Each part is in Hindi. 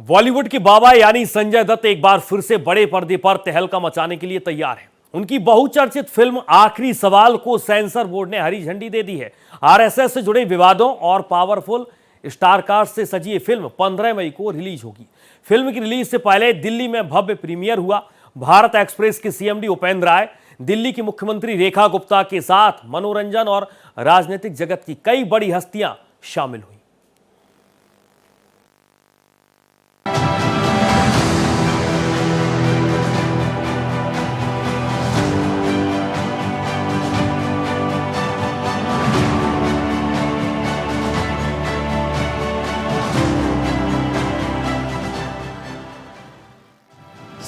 बॉलीवुड के बाबा यानी संजय दत्त एक बार फिर से बड़े पर्दे पर तहलका मचाने के लिए तैयार हैं। उनकी बहुचर्चित फिल्म आखिरी सवाल को सेंसर बोर्ड ने हरी झंडी दे दी है। आरएसएस से जुड़े विवादों और पावरफुल स्टारकास्ट से सजी ये फिल्म 15 मई को रिलीज होगी। फिल्म की रिलीज से पहले दिल्ली में भव्य प्रीमियर हुआ। भारत एक्सप्रेस के सीएमडी उपेंद्र राय, दिल्ली की मुख्यमंत्री रेखा गुप्ता के साथ मनोरंजन और राजनीतिक जगत की कई बड़ी हस्तियां शामिल हुई।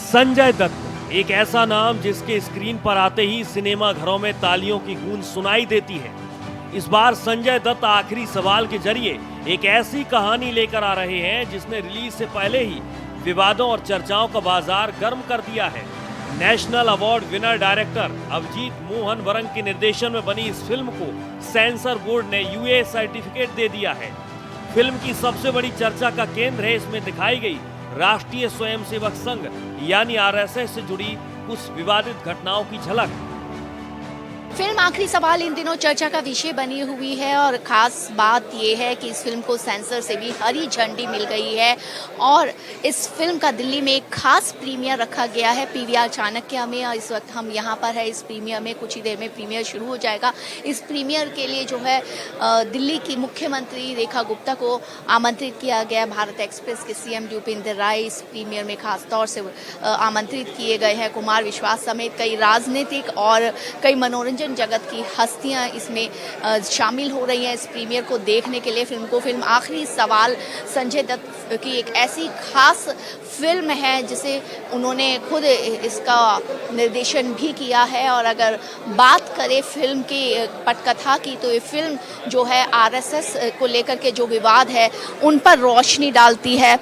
संजय दत्त एक ऐसा नाम जिसके स्क्रीन पर आते ही सिनेमा घरों में तालियों की गूंज सुनाई देती है। इस बार संजय दत्त आखिरी सवाल के जरिए एक ऐसी कहानी लेकर आ रहे हैं जिसने रिलीज से पहले ही विवादों और चर्चाओं का बाजार गर्म कर दिया है। National award winner director Abhijeet Mohan Warang के निर्देशन में बनी इस फिल्म को सेंसर बोर्ड ने यूए सर्टिफिकेट दे दिया है। फिल्म की सबसे बड़ी चर्चा का केंद्र है इसमें दिखाई गई राष्ट्रीय स्वयंसेवक संघ यानी आरएसएस से जुड़ी कुछ विवादित घटनाओं की झलक। फिल्म आखिरी सवाल इन दिनों चर्चा का विषय बनी हुई है और खास बात यह है कि इस फिल्म को सेंसर से भी हरी झंडी मिल गई है और इस फिल्म का दिल्ली में एक खास प्रीमियर रखा गया है पीवीआर चाणक्य में। और इस वक्त हम यहाँ पर है इस प्रीमियर में, कुछ ही देर में प्रीमियर शुरू हो जाएगा। इस प्रीमियर के लिए जो है दिल्ली की मुख्यमंत्री रेखा गुप्ता को आमंत्रित किया गया। भारत एक्सप्रेस के सीएमडी उपेंद्र राय इस प्रीमियर में खास तौर से आमंत्रित किए गए हैं। कुमार विश्वास समेत कई राजनीतिक और कई मनोरंजन जगत की हस्तियां इसमें शामिल हो रही हैं इस प्रीमियर को देखने के लिए। फिल्म आखिरी सवाल संजय दत्त की एक ऐसी खास फिल्म है जिसे उन्होंने खुद इसका निर्देशन भी किया है। और अगर बात करें फिल्म की पटकथा की तो ये फिल्म जो है आरएसएस को लेकर के जो विवाद है उन पर रोशनी डालती है।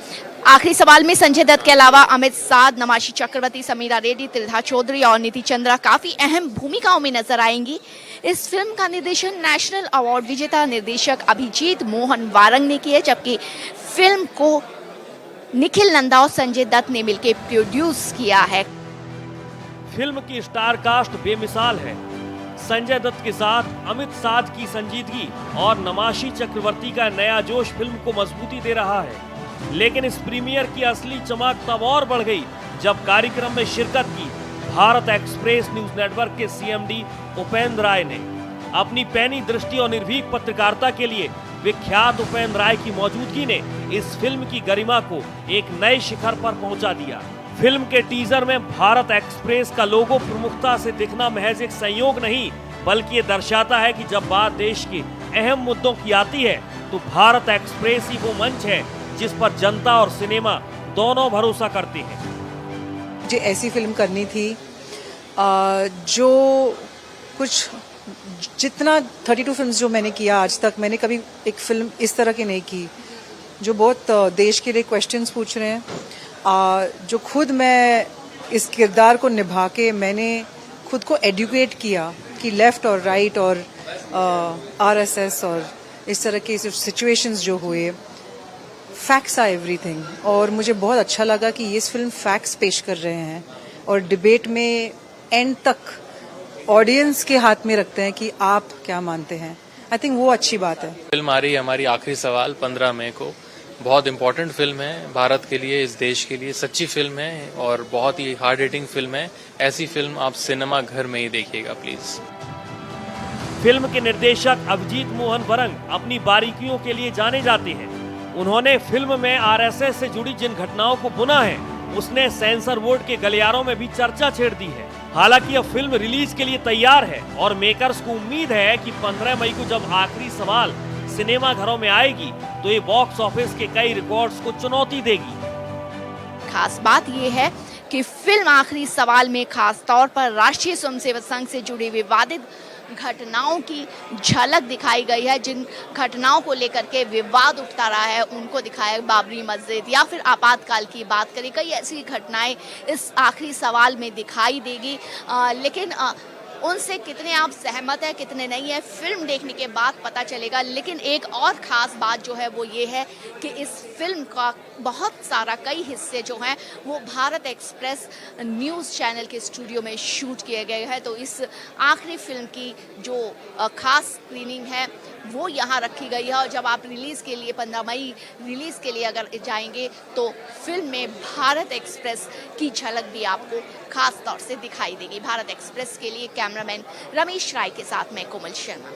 आखिरी सवाल में संजय दत्त के अलावा अमित साध, नमाशी चक्रवर्ती, समीरा रेड्डी, त्रिधा चौधरी और नीति चंद्रा काफी अहम भूमिकाओं में नजर आएंगी। इस फिल्म का निर्देशन नेशनल अवार्ड विजेता निर्देशक अभिजीत मोहन वारंग ने किया, जबकि फिल्म को निखिल नंदा और संजय दत्त ने मिलकर प्रोड्यूस किया है। फिल्म की स्टार कास्ट बेमिसाल है। संजय दत्त के साथ अमित साध की संजीदगी और नमाशी चक्रवर्ती का नया जोश फिल्म को मजबूती दे रहा है। लेकिन इस प्रीमियर की असली चमक तब और बढ़ गई जब कार्यक्रम में शिरकत की भारत एक्सप्रेस न्यूज नेटवर्क के सीएमडी उपेंद्र राय ने। अपनी पैनी दृष्टि और निर्भीक पत्रकारिता के लिए विख्यात उपेंद्र राय की मौजूदगी ने इस फिल्म की गरिमा को एक नए शिखर पर पहुंचा दिया। फिल्म के टीजर में भारत एक्सप्रेस का लोगो प्रमुखता से दिखना महज एक संयोग नहीं, बल्कि ये दर्शाता है कि जब बात देश के अहम मुद्दों की आती है तो भारत एक्सप्रेस ही वो मंच है जिस पर जनता और सिनेमा दोनों भरोसा करते हैं। मुझे ऐसी फिल्म करनी थी जो कुछ जितना 32 फिल्म्स जो मैंने किया आज तक, मैंने कभी एक फिल्म इस तरह की नहीं की जो बहुत देश के लिए क्वेश्चंस पूछ रहे हैं। जो खुद मैं इस किरदार को निभा के मैंने खुद को एडुकेट किया कि लेफ्ट और राइट और आरएसएस और इस तरह के सिचुएशंस जो हुए, फैक्ट्स आर एवरीथिंग। और मुझे बहुत अच्छा लगा कि ये फिल्म फैक्ट्स पेश कर रहे हैं और डिबेट में एंड तक ऑडियंस के हाथ में रखते हैं कि आप क्या मानते हैं। आई थिंक वो अच्छी बात है। फिल्म आ रही है हमारी आखिरी सवाल 15 मई को। बहुत इम्पोर्टेंट फिल्म है भारत के लिए, इस देश के लिए। सच्ची फिल्म है और बहुत ही हार्ड हिटिंग फिल्म है। ऐसी फिल्म आप सिनेमा घर में ही देखिएगा प्लीज। फिल्म के निर्देशक अभिजीत मोहन वरंग अपनी बारीकियों के लिए जाने जाते हैं। उन्होंने फिल्म में आरएसएस से जुड़ी जिन घटनाओं को बुना है उसने सेंसर बोर्ड के गलियारों में भी चर्चा छेड़ दी है। हालांकि यह फिल्म रिलीज के लिए तैयार है और मेकर्स को उम्मीद है कि 15 मई को जब आखिरी सवाल सिनेमा घरों में आएगी तो ये बॉक्स ऑफिस के कई रिकॉर्ड्स को चुनौती देगी। खास बात यह है कि फिल्म आखिरी सवाल में खास तौर पर राष्ट्रीय स्वयंसेवक संघ से जुड़ी विवादित घटनाओं की झलक दिखाई गई है। जिन घटनाओं को लेकर के विवाद उठता रहा है उनको दिखाया। बाबरी मस्जिद या फिर आपातकाल की बात करें, कई ऐसी घटनाएं इस आखिरी सवाल में दिखाई देगी। लेकिन उनसे कितने आप सहमत हैं कितने नहीं है फिल्म देखने के बाद पता चलेगा। लेकिन एक और ख़ास बात जो है वो ये है कि इस फिल्म का बहुत सारा कई हिस्से जो हैं वो भारत एक्सप्रेस न्यूज़ चैनल के स्टूडियो में शूट किए गए हैं। तो इस आखिरी फिल्म की जो ख़ास स्क्रीनिंग है वो यहाँ रखी गई है और जब आप रिलीज़ के लिए 15 मई रिलीज़ के लिए अगर जाएंगे तो फिल्म में भारत एक्सप्रेस की झलक भी आपको खास तौर से दिखाई देगी। भारत एक्सप्रेस के लिए कैमरामैन रमेश राय के साथ मैं कोमल शर्मा।